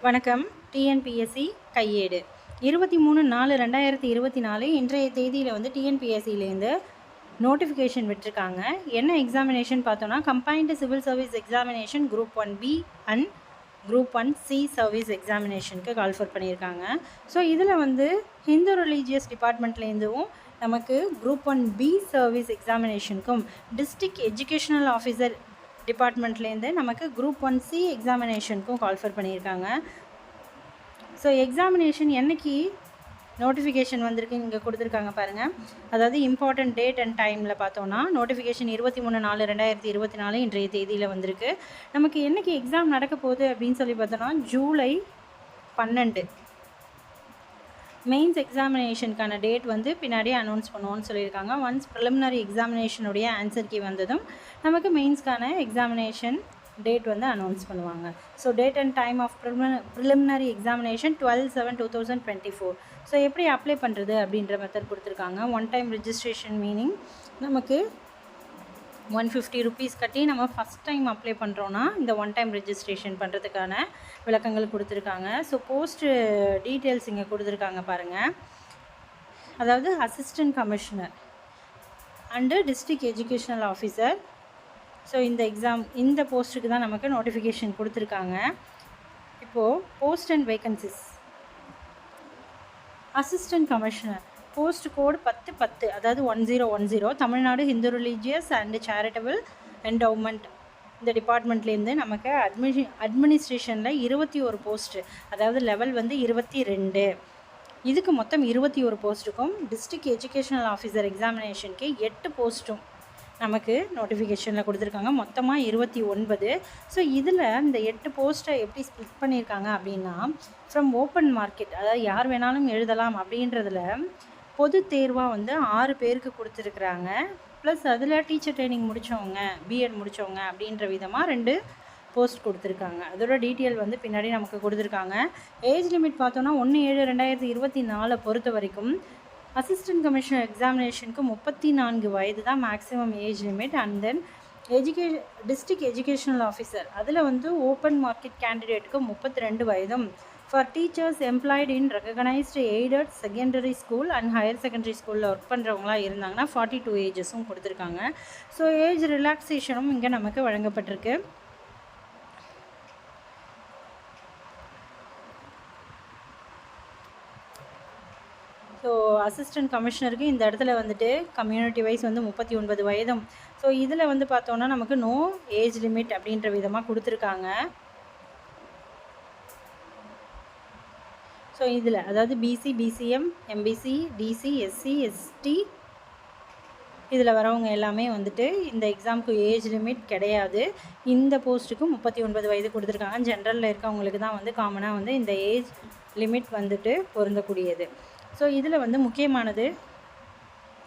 வணக்கம். டிஎன்பிஎஸ்சி கையேடு 23/4/2024 இன்றைய தேதியில் வந்து டிஎன்பிஎஸ்சிலேருந்து நோட்டிஃபிகேஷன் விட்டுருக்காங்க. என்ன எக்ஸாமினேஷன் பார்த்தோன்னா, combined civil service examination group 1B and group 1C service எக்ஸாமினேஷனுக்கு கால்ஃபர் பண்ணியிருக்காங்க. ஸோ இதில் வந்து ஹிந்து ரிலீஜியஸ் டிபார்ட்மெண்ட்லேருந்தும் நமக்கு குரூப் 1B சர்வீஸ் எக்ஸாமினேஷனுக்கும் டிஸ்ட்ரிக்ட் எஜுகேஷ்னல் ஆஃபீஸர் டிபார்ட்மெண்ட்லேருந்து நமக்கு குரூப் 1C எக்ஸாமினேஷனுக்கும் கால்ஃபர் பண்ணியிருக்காங்க. ஸோ எக்ஸாமினேஷன் என்றைக்கு நோட்டிஃபிகேஷன் வந்திருக்கு இங்கே கொடுத்துருக்காங்க பாருங்கள். அதாவது இம்பார்ட்டன்ட் டேட் அண்ட் டைமில் பார்த்தோன்னா நோட்டிஃபிகேஷன் 23/4/2024 இன்றைய தேதியில் வந்திருக்கு. நமக்கு என்றைக்கு எக்ஸாம் நடக்க போகுது அப்படின்னு சொல்லி பார்த்தோன்னா ஜூலை 12 மெயின்ஸ் எக்ஸாமினேஷனுக்கான டேட் வந்து பின்னாடியே அனௌன்ஸ் பண்ணுவோன்னு சொல்லியிருக்காங்க. ஒன்ஸ் ப்ரிலிமினரி எக்ஸாமினேஷனுடைய ஆன்சர் கீ வந்ததும் நமக்கு மெயின்ஸ்க்கான எக்ஸாமினேஷன் டேட் வந்து அனௌன்ஸ் பண்ணுவாங்க. So date and time of preliminary examination 12/7/2024. So எப்படி அப்ளை பண்ணுறது அப்படின்ற மெத்தட் கொடுத்துருக்காங்க. ஒன் டைம் ரிஜிஸ்ட்ரேஷன் மீனிங் நமக்கு 150 rupees கட்டி நம்ம ஃபஸ்ட் டைம் அப்ளை பண்ணுறோன்னா இந்த ஒன் டைம் ரெஜிஸ்ட்ரேஷன் பண்ணுறதுக்கான விளக்கங்கள் கொடுத்துருக்காங்க. ஸோ போஸ்ட்டு டீட்டெயில்ஸ் இங்கே கொடுத்துருக்காங்க பாருங்கள். அதாவது assistant commissioner and district educational officer. So இந்த போஸ்ட்டுக்கு தான் நமக்கு நோட்டிஃபிகேஷன் கொடுத்துருக்காங்க. இப்போது post and vacancies. Assistant commissioner post code 1010, அதாவது 1010, Tamil Nadu Hindu religious and charitable endowment இந்த டிபார்ட்மெண்ட்லேருந்து நமக்கு அட்மினிஸ்ட்ரேஷனில் 21 போஸ்ட்டு, அதாவது லெவல் வந்து 22. இதுக்கு மொத்தம் 21 போஸ்ட்டுக்கும் டிஸ்ட்ரிக்ட் எஜுகேஷ்னல் ஆஃபீஸர் எக்ஸாமினேஷனுக்கு 8 போஸ்ட்டும் நமக்கு நோட்டிஃபிகேஷனில் கொடுத்துருக்காங்க. மொத்தமாக 29. ஸோ இதில் இந்த 8 போஸ்ட்டை எப்படி ஸ்ப்ளிட் பண்ணியிருக்காங்க அப்படின்னா, ஃப்ரம் ஓப்பன் மார்க்கெட், அதாவது யார் வேணாலும் எழுதலாம் அப்படின்றதில் பொது தேர்வாக வந்து 6 பேருக்கு கொடுத்துருக்குறாங்க. ப்ளஸ் அதில் டீச்சர் ட்ரைனிங் முடித்தவங்க, பிஎட் முடித்தவங்க அப்படின்ற விதமாக 2 போஸ்ட் கொடுத்துருக்காங்க. அதோட டீட்டெயில் வந்து பின்னாடி நமக்கு கொடுத்துருக்காங்க. ஏஜ் லிமிட் பார்த்தோன்னா 1/7/2024 பொறுத்த வரைக்கும் அசிஸ்டன்ட் கமிஷனர் எக்ஸாமினேஷனுக்கு 34 வயது தான் maximum age limit. And then district educational officer அதில் வந்து ஓப்பன் மார்க்கெட் கேண்டிடேட்டுக்கு 32 வயதும், for teachers employed in recognised aided secondary school and higher secondary ஸ்கூலில் ஒர்க் பண்ணுறவங்களாம் இருந்தாங்கன்னா 42 ஏஜஸும் கொடுத்துருக்காங்க. ஸோ ஏஜ் ரிலாக்ஸேஷனும் இங்கே நமக்கு வழங்கப்பட்டிருக்கு. ஸோ அசிஸ்டன்ட் கமிஷனருக்கு இந்த இடத்துல வந்துட்டு கம்யூனிட்டி வைஸ் வந்து 39 வயதும். ஸோ இதில் வந்து பார்த்தோன்னா நமக்கு நோ ஏஜ் லிமிட் அப்படின்ற விதமாக கொடுத்துருக்காங்க. ஸோ இதில் அதாவது BC, BCM, MBC, DC, SC, ST இதில் வரவங்க எல்லாமே வந்துட்டு இந்த எக்ஸாமுக்கு ஏஜ் லிமிட் கிடையாது. இந்த போஸ்ட்டுக்கு 39 வயது கொடுத்துருக்காங்க. ஜென்ரலில் இருக்கவங்களுக்கு தான் வந்து காமனாக வந்து இந்த ஏஜ் லிமிட் வந்துட்டு பொருந்தக்கூடியது. ஸோ இதில் வந்து முக்கியமானது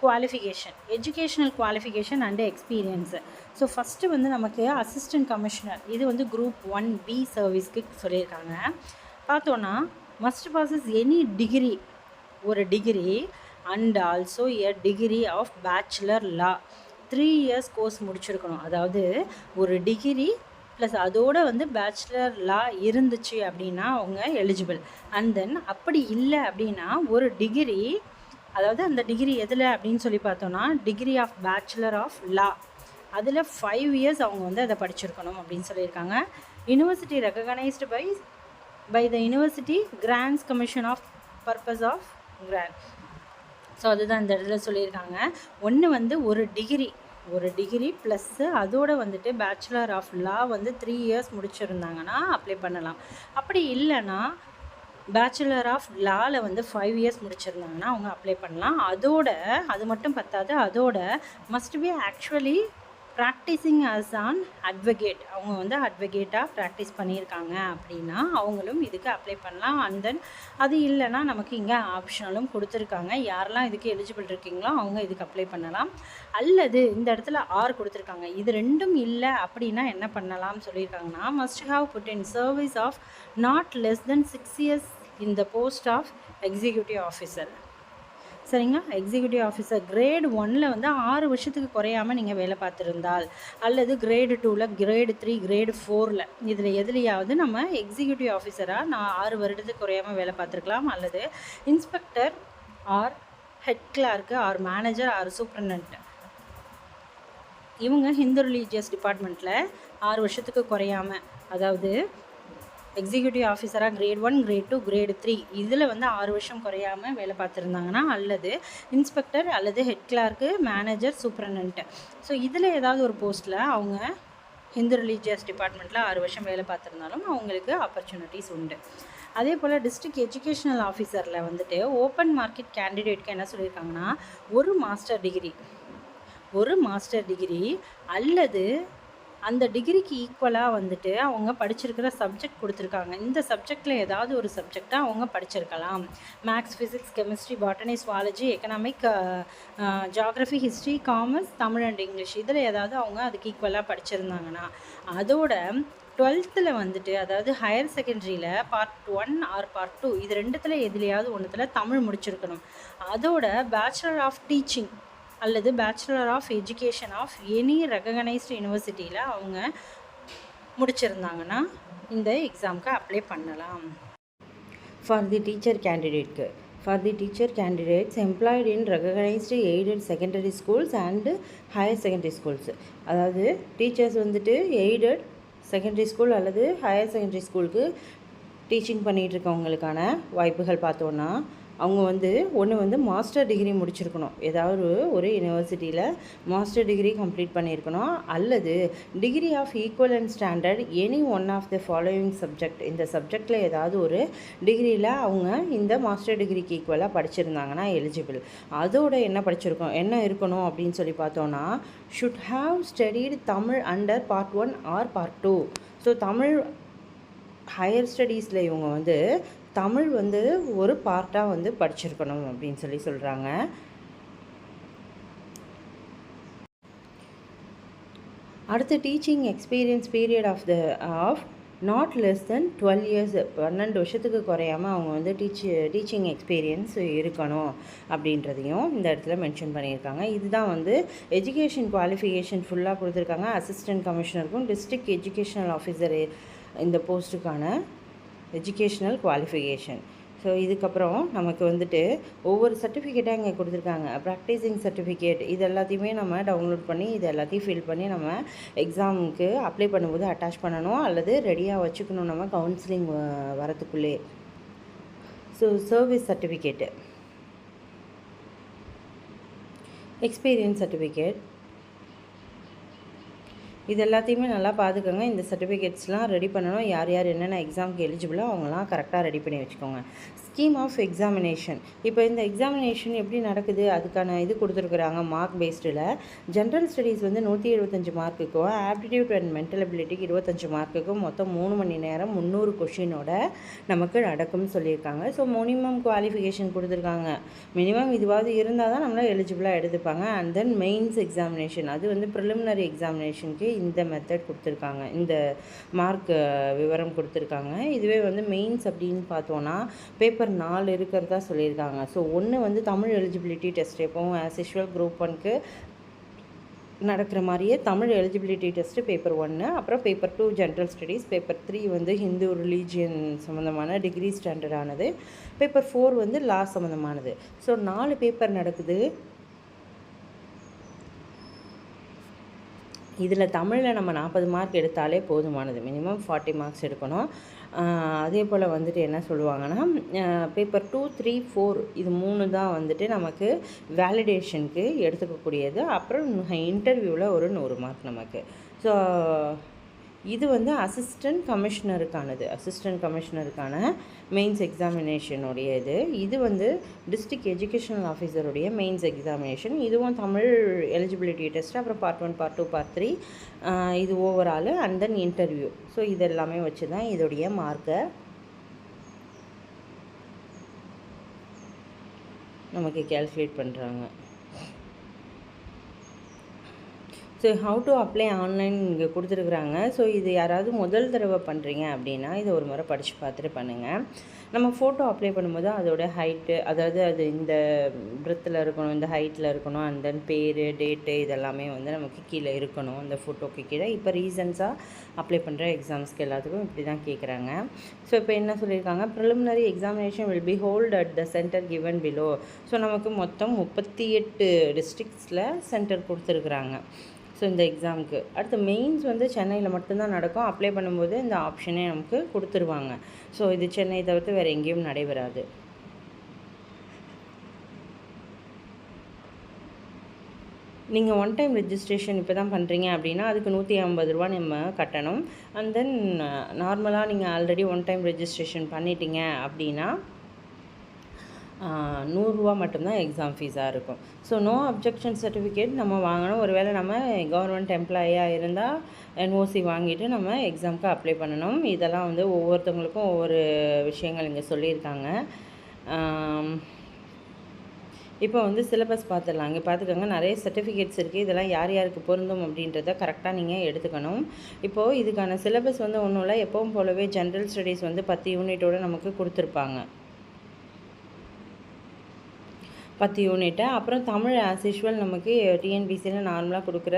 qualification, educational qualification and experience. So first வந்து நமக்கு அசிஸ்டன்ட் கமிஷனர் இது வந்து குரூப் 1B சர்வீஸ்க்கு சொல்லியிருக்காங்க. பார்த்தோன்னா மஸ்ட் பாசஸ் எனி டிகிரி, ஒரு degree and also a degree of bachelor law, 3 years course முடிச்சிருக்கணும். அதாவது ஒரு டிகிரி ப்ளஸ் அதோடு வந்து பேச்சுலர் லா இருந்துச்சு அப்படின்னா அவங்க எலிஜிபிள். அண்ட் தென் அப்படி இல்லை அப்படின்னா ஒரு டிகிரி, அதாவது அந்த டிகிரி எதில் அப்படின்னு சொல்லி பார்த்தோன்னா degree of bachelor of law, அதில் 5 years அவங்க வந்து அதை படிச்சிருக்கணும் அப்படின்னு சொல்லியிருக்காங்க. University recognised by the University Grants Commission of purpose of grant. So அதுதான் இந்த இடத்துல சொல்லியிருக்காங்க. ஒன்று வந்து ஒரு டிகிரி ப்ளஸ்ஸு அதோடு வந்துட்டு பேச்சுலர் ஆஃப் லா வந்து 3 years முடிச்சிருந்தாங்கன்னா அப்ளை பண்ணலாம். அப்படி இல்லைன்னா பேச்சுலர் ஆஃப் லாவில் வந்து 5 years முடிச்சிருந்தாங்கன்னா அவங்க அப்ளை பண்ணலாம். அது மட்டும் பத்தாது, அதோட must be actually practising as on advocate, அவங்க வந்து அட்வொகேட்டாக ப்ராக்டிஸ் பண்ணியிருக்காங்க அப்படின்னா அவங்களும் இதுக்கு அப்ளை பண்ணலாம். அண்ட் தென் அது இல்லைன்னா நமக்கு இங்கே ஆப்ஷனலும் கொடுத்துருக்காங்க. யாரெல்லாம் இதுக்கு எலிஜிபிள் இருக்கீங்களோ அவங்க இதுக்கு அப்ளை பண்ணலாம். அல்லது இந்த இடத்துல கொடுத்துருக்காங்க. இது ரெண்டும் இல்லை அப்படின்னா என்ன பண்ணலாம்னு சொல்லியிருக்காங்கன்னா, must have put in service of not less than 6 years in the post of executive officer. சரிங்களா. எக்ஸிக்யூட்டிவ் ஆஃபீஸர் கிரேட் 1ல் வந்து 6 வருஷத்துக்கு குறையாமல் நீங்கள் வேலை பார்த்துருந்தால், அல்லது கிரேடு 2ல், கிரேடு 3, கிரேடு 4ல் இதில் எதுலையாவது நம்ம எக்ஸிக்யூட்டிவ் ஆஃபீஸராக நான் 6 வருடத்துக்கு குறையாமல் வேலை பார்த்துருக்கலாம். அல்லது inspector or head clerk or manager or superintendent இவங்க ஹிந்து ரிலீஜியஸ் டிபார்ட்மெண்ட்டில் 6 வருஷத்துக்கு குறையாமல், அதாவது எக்ஸிக்யூட்டிவ் ஆஃபீஸராக கிரேட் 1, கிரேட் 2, கிரேடு 3 இதில் வந்து 6 வருஷம் குறையாமல் வேலை பார்த்துருந்தாங்கன்னா, அல்லது இன்ஸ்பெக்டர் அல்லது head clerk, manager, superintendent so இதில் ஏதாவது ஒரு போஸ்ட்டில் அவங்க ஹிந்து ரிலீஜியஸ் டிபார்ட்மெண்ட்டில் 6 வருஷம் வேலை பார்த்துருந்தாலும் அவங்களுக்கு ஆப்பர்ச்சுனிட்டிஸ் உண்டு. அதே போல் டிஸ்ட்ரிக்ட் எஜுகேஷனல் ஆஃபீஸரில் வந்துட்டு ஓப்பன் மார்க்கெட் கேண்டிடேட்க்கு என்ன சொல்லியிருக்காங்கன்னா, ஒரு மாஸ்டர் டிகிரி அல்லது அந்த டிகிரிக்கு ஈக்குவலாக வந்துட்டு அவங்க படிச்சிருக்கிற சப்ஜெக்ட் கொடுத்துருக்காங்க. இந்த சப்ஜெக்டில் ஏதாவது ஒரு சப்ஜெக்டாக அவங்க படிச்சிருக்கலாம். Maths, physics, chemistry, botany, zoology, economic, geography, history, commerce, Tamil and English இதில் ஏதாவது அவங்க அதுக்கு ஈக்குவலாக படிச்சிருந்தாங்கன்னா, அதோட 12th வந்துட்டு, அதாவது ஹையர் செகண்டரியில் பார்ட் 1 ஆர் பார்ட் 2 இது ரெண்டுத்தில் எதுலையாவது ஒன்றுத்தில் தமிழ் முடிச்சிருக்கணும். அதோட பேச்சுலர் ஆஃப் டீச்சிங் அல்லது bachelor of education of any recognised யூனிவர்சிட்டியில் அவங்க முடிச்சிருந்தாங்கன்னா இந்த எக்ஸாமுக்கு அப்ளை பண்ணலாம். For the teacher candidates employed in recognised aided secondary schools and higher secondary schools, அதாவது டீச்சர்ஸ் வந்துட்டு எய்டட் செகண்டரி ஸ்கூல் அல்லது ஹையர் செகண்டரி ஸ்கூலுக்கு டீச்சிங் பண்ணிகிட்ருக்கவங்களுக்கான வாய்ப்புகள் பார்த்தோன்னா, அவங்க ஒன்று மாஸ்டர் டிகிரி முடிச்சிருக்கணும், ஏதாவது ஒரு யூனிவர்சிட்டியில் மாஸ்டர் டிகிரி கம்ப்ளீட் பண்ணியிருக்கணும், அல்லது degree of equal and standard any one of the following subject, இந்த சப்ஜெக்டில் ஏதாவது ஒரு டிகிரியில் அவங்க இந்த மாஸ்டர் டிகிரிக்கு ஈக்குவலாக படிச்சிருந்தாங்கன்னா எலிஜிபிள். அதோட என்ன இருக்கணும் அப்படின்னு சொல்லி பார்த்தோன்னா, should have studied Tamil under part 1 or part 2. So Tamil higher ஸ்டடீஸில் இவங்க தமிழ் ஒரு பார்ட்டாக படிச்சிருக்கணும் அப்படின்னு சொல்கிறாங்க. அடுத்து teaching experience period of not less than 12 years, 12 வருஷத்துக்கு குறையாமல் அவங்க டீச்சிங் எக்ஸ்பீரியன்ஸ் இருக்கணும் அப்படின்றதையும் இந்த இடத்துல மென்ஷன் பண்ணியிருக்காங்க. இதுதான் எஜுகேஷன் குவாலிஃபிகேஷன் ஃபுல்லாக கொடுத்துருக்காங்க. அசிஸ்டன்ட் கமிஷனருக்கும் டிஸ்ட்ரிக்ட் எஜுகேஷனல் ஆஃபீஸர் இந்த போஸ்ட்டுக்கான எஜுகேஷ்னல் குவாலிஃபிகேஷன். ஸோ இதுக்கப்புறம் நமக்கு ஒவ்வொரு சர்டிஃபிகேட்டாக இங்கே கொடுத்துருக்காங்க. ப்ராக்டிஸிங் சர்டிஃபிகேட் இது எல்லாத்தையுமே நம்ம டவுன்லோட் பண்ணி இது எல்லாத்தையும் ஃபில் பண்ணி நம்ம எக்ஸாமுக்கு அப்ளை பண்ணும்போது அட்டாச் பண்ணணும், அல்லது ரெடியாக வச்சுக்கணும் நம்ம கவுன்சிலிங் வரத்துக்குள்ளே. So service certificate, experience certificate இது எல்லாத்தையுமே நல்லா பார்த்துக்கோங்க. இந்த சர்டிஃபிகேட்ஸ்லாம் ரெடி பண்ணணும். யார் என்னென்ன எக்ஸாமுக்கு எலிஜிபிளோ அவங்களாம் கரெக்டாக ரெடி பண்ணி வச்சுக்கோங்க. ஸ்கீம் ஆஃப் எக்ஸாமினேஷன், இப்போ இந்த எக்ஸாமினேஷன் எப்படி நடக்குது அதுக்கான இது கொடுத்துருக்குறாங்க. மார்க் பேஸ்டில் ஜென்ரல் ஸ்டடீஸ் 175 மார்க்குக்கும், ஆப்டிடியூட் அண்ட் மென்டல் அபிலிட்டிக்கு 25 மார்க்குக்கும், மொத்தம் 3 மணி நேரம் 300 கொஷினோட நமக்கு நடக்கும்னு சொல்லியிருக்காங்க. ஸோ மினிமம் குவாலிஃபிகேஷன் கொடுத்துருக்காங்க. மினிமம் இதுவாவது இருந்தால் தான் நம்மளை எலிஜிபிளாக எடுத்துப்பாங்க. அண்ட் தென் மெயின்ஸ் எக்ஸாமினேஷன், அது ப்ரிலிமினரி எக்ஸாமினேஷனுக்கு இந்த மெத்தட் கொடுத்துருக்காங்க, இந்த மார்க் விவரம் கொடுத்துருக்காங்க. இதுவே மெயின்ஸ் அப்படின்னு பார்த்தோன்னா பேப்பர் 4 இருக்கிறதா சொல்லியிருக்காங்க. ஸோ ஒன்று தமிழ் எலிஜிபிலிட்டி டெஸ்ட், எப்போவும் ஆஸ் யூஷுவல் குரூப் 1க்கு நடக்கிற மாதிரியே தமிழ் எலிஜிபிலிட்டி டெஸ்ட்டு பேப்பர் 1, அப்புறம் paper 2 general studies, paper 3 Hindu religion சம்மந்தமான டிகிரி ஸ்டாண்டர்டானது, பேப்பர் 4 லா சம்மந்தமானது. ஸோ 4 பேப்பர் நடக்குது. இதில் தமிழில் நம்ம 40 மார்க் எடுத்தாலே போதுமானது, மினிமம் 40 மார்க்ஸ் எடுக்கணும். அதே போல் என்ன சொல்லுவாங்கன்னா, பேப்பர் 2, 3, 4 இது 3 தான் நமக்கு வேலிடேஷனுக்கு எடுத்துக்கக்கூடியது. அப்புறம் இன்டர்வியூவில் ஒரு 100 மார்க் நமக்கு. ஸோ இது அசிஸ்டன்ட் கமிஷனருக்கான மெயின்ஸ் எக்ஸாமினேஷனுடைய இது டிஸ்ட்ரிக்ட் எஜுகேஷனல் ஆஃபீஸருடைய மெயின்ஸ் எக்ஸாமினேஷன். இதுவும் தமிழ் எலிஜிபிலிட்டி டெஸ்ட், அப்புறம் பார்ட் 1, பார்ட் 2, பார்ட் 3 இது overall and then interview. So இது எல்லாமே வச்சு தான் இதோடைய மார்க்கை நமக்கு கேல்குலேட் பண்ணுறாங்க. So how to apply online இங்கே கொடுத்துருக்குறாங்க. ஸோ இது யாராவது முதல் தடவை பண்ணுறீங்க அப்படின்னா இதை ஒரு முறை படித்து பார்த்துட்டு பண்ணுங்கள். நம்ம ஃபோட்டோ அப்ளை பண்ணும்போது அதோட ஹைட்டு, அதாவது அது இந்த பிரெத்தில் இருக்கணும், இந்த ஹைட்டில் இருக்கணும், அண்ட் தென் பேர், டேட்டு இதெல்லாமே வந்து நமக்கு கீழே இருக்கணும் அந்த ஃபோட்டோக்கு கீழே. இப்போ ரீசன்ஸாக அப்ளை பண்ணுற எக்ஸாம்ஸ்க்கு எல்லாத்துக்கும் இப்படி தான் கேட்குறாங்க. ஸோ இப்போ என்ன சொல்லியிருக்காங்க, preliminary examination will be hold at the centre given below. So நமக்கு மொத்தம் 38 டிஸ்ட்ரிக்ஸில் சென்டர் கொடுத்துருக்குறாங்க. ஸோ இந்த எக்ஸாமுக்கு அடுத்து மெயின்ஸ் வந்து சென்னையில் மட்டும்தான் நடக்கும். அப்ளை பண்ணும்போது இந்த ஆப்ஷனே நமக்கு கொடுத்துருவாங்க. ஸோ இது சென்னை தவிர்த்து வேறு எங்கேயும் நடைபெறாது. நீங்கள் ஒன் டைம் ரெஜிஸ்ட்ரேஷன் இப்போ தான் பண்ணுறீங்க அப்படின்னா அதுக்கு 150 ரூபா நம்ம கட்டணும். அண்ட் தென் நார்மலாக நீங்கள் ஆல்ரெடி ஒன் டைம் ரெஜிஸ்ட்ரேஷன் பண்ணிட்டீங்க அப்படின்னா 100 ரூபா மட்டும்தான் எக்ஸாம் ஃபீஸாக இருக்கும். ஸோ நோ அப்ஜெக்ஷன் சர்டிஃபிகேட் நம்ம வாங்கணும். ஒருவேளை நம்ம கவர்மெண்ட் எம்ப்ளாயியாக இருந்தால் என்ஓசி வாங்கிட்டு நம்ம எக்ஸாமுக்கு அப்ளை பண்ணணும். இதெல்லாம் வந்து ஒவ்வொருத்தவங்களுக்கும் ஒவ்வொரு விஷயங்கள் இங்கே சொல்லியிருக்காங்க. இப்போ வந்து சிலபஸ் பார்த்துடலாம். இங்கே பார்த்துக்கோங்க, நிறைய சர்டிஃபிகேட்ஸ் இருக்குது. இதெல்லாம் யார் யாருக்கு பொருந்தும் அப்படின்றத கரெக்டாக நீங்கள் எடுத்துக்கணும். இப்போது இதுக்கான சிலபஸ் வந்து ஒன்றும் இல்லை, எப்பவும் போலவே ஜென்ரல் ஸ்டடீஸ் வந்து 10 யூனிட்டோடு நமக்கு கொடுத்துருப்பாங்க. 10 யூனிட்டு. அப்புறம் தமிழ் ஆஸ் யூஷுவல் நமக்கு டிஎன்பிசியில் நார்மலாக கொடுக்குற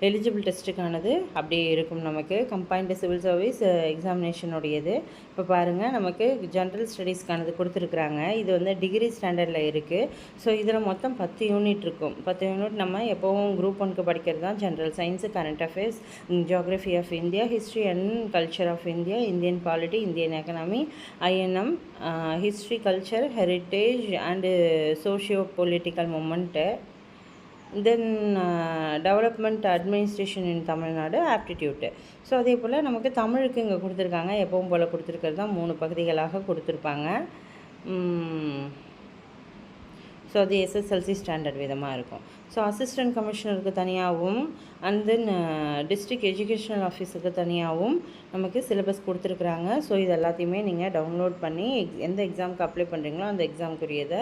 எலிஜிபிள் டெஸ்ட்டுக்கானது அப்படியே இருக்கும். நமக்கு கம்பைன்டு சிவில் சர்வீஸ் எக்ஸாமினேஷனுடையது. இப்போ பாருங்கள், நமக்கு ஜென்ரல் ஸ்டடீஸ்க்கானது கொடுத்துருக்குறாங்க. இது வந்து டிகிரி ஸ்டாண்டர்டில் இருக்குது. ஸோ இதில் மொத்தம் 10 யூனிட் இருக்கும். 10 யூனிட் நம்ம எப்போவும் குரூப் 1க்கு படிக்கிறது தான். General science, current affairs, geography of India, history and culture of India, Indian polity, Indian economy, INM, history, culture, heritage and socio political movement, then development administration in Tamil Nadu, aptitude. So அதே போல் நமக்கு தமிழுக்கு இங்கே கொடுத்துருக்காங்க. எப்பவும் போல் கொடுத்துருக்கிறது தான். 3 பகுதிகளாக கொடுத்துருப்பாங்க. ஸோ அது எஸ்எஸ்எல்சி ஸ்டாண்டர்ட் விதமாக இருக்கும். ஸோ அசிஸ்டன்ட் கமிஷனருக்கு தனியாகவும் அண்ட் தென் டிஸ்ட்ரிக்ட் எஜுகேஷனல் ஆஃபீஸருக்கு தனியாகவும் நமக்கு சிலபஸ் கொடுத்துருக்குறாங்க. ஸோ இது எல்லாத்தையுமே நீங்கள் டவுன்லோட் பண்ணி எந்த எக்ஸாமுக்கு அப்ளை பண்ணுறீங்களோ அந்த எக்ஸாமுக்குரியதை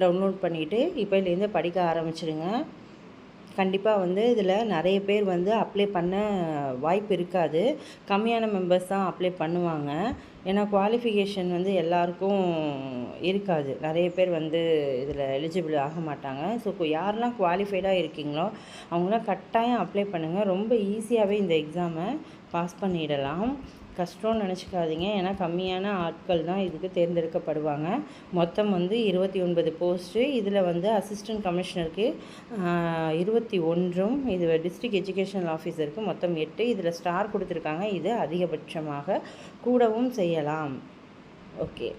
டவுன்லோட் பண்ணிவிட்டு இப்போலேருந்து படிக்க ஆரம்பிச்சிடுங்க. கண்டிப்பாக வந்து இதில் நிறைய பேர் வந்து அப்ளை பண்ண வாய்ப்பு இருக்காது. கம்மியான மெம்பர்ஸ் தான் அப்ளை பண்ணுவாங்க. ஏன்னா குவாலிஃபிகேஷன் வந்து எல்லாருக்கும் இருக்காது. நிறைய பேர் வந்து இதில் எலிஜிபிள் ஆக மாட்டாங்க. ஸோ யாரெல்லாம் குவாலிஃபைடாக இருக்கீங்களோ அவங்களாம் கட்டாயம் அப்ளை பண்ணுங்கள். ரொம்ப ஈஸியாகவே இந்த எக்ஸாமை பாஸ் பண்ணிடலாம். கஷ்டம்னு நினச்சிக்காதீங்க. ஏன்னா கம்மியான ஆட்கள் தான் இதுக்கு தேர்ந்தெடுக்கப்படுவாங்க. மொத்தம் வந்து 29 போஸ்ட்டு. இதில் வந்து அசிஸ்டன்ட் கமிஷனருக்கு 21, இது டிஸ்ட்ரிக்ட் எஜுகேஷனல் ஆஃபீஸருக்கு மொத்தம் 8. இதில் ஸ்டார் கொடுத்துருக்காங்க. இது அதிகபட்சமாக கூடவும் செய்யலாம். ஓகே.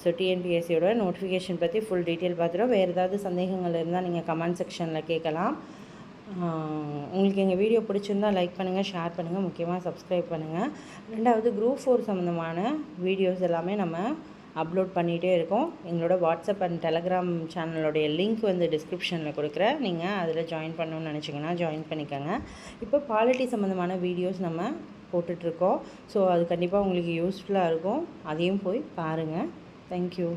ஸோ டிஎன்பிஎஸ்சியோட நோட்டிஃபிகேஷன் பற்றி ஃபுல் டீட்டெயில் பார்த்துட்டோம். வேறு ஏதாவது சந்தேகங்கள் இருந்தால் நீங்கள் கமெண்ட் செக்ஷனில் கேட்கலாம். உங்களுக்கு எங்கள் வீடியோ பிடிச்சிருந்தால் லைக் பண்ணுங்கள், ஷேர் பண்ணுங்கள், முக்கியமாக சப்ஸ்கிரைப் பண்ணுங்கள். ரெண்டாவது குரூப் 4 சம்மந்தமான வீடியோஸ் எல்லாமே நம்ம அப்லோட் பண்ணிகிட்டே இருக்கோம். எங்களோட வாட்ஸ்அப் அண்ட் டெலகிராம் சேனலோடைய லிங்க் வந்து டிஸ்கிரிப்ஷனில் கொடுக்குறேன். நீங்கள் அதில் ஜாயின் பண்ணணும்னு நினச்சிங்கன்னா ஜாயின் பண்ணிக்கோங்க. இப்போ பாலிட்டி சம்மந்தமான வீடியோஸ் நம்ம போட்டுட்ருக்கோம். ஸோ அது கண்டிப்பாக உங்களுக்கு யூஸ்ஃபுல்லாக இருக்கும். அதையும் போய் பாருங்கள். தேங்க்யூ.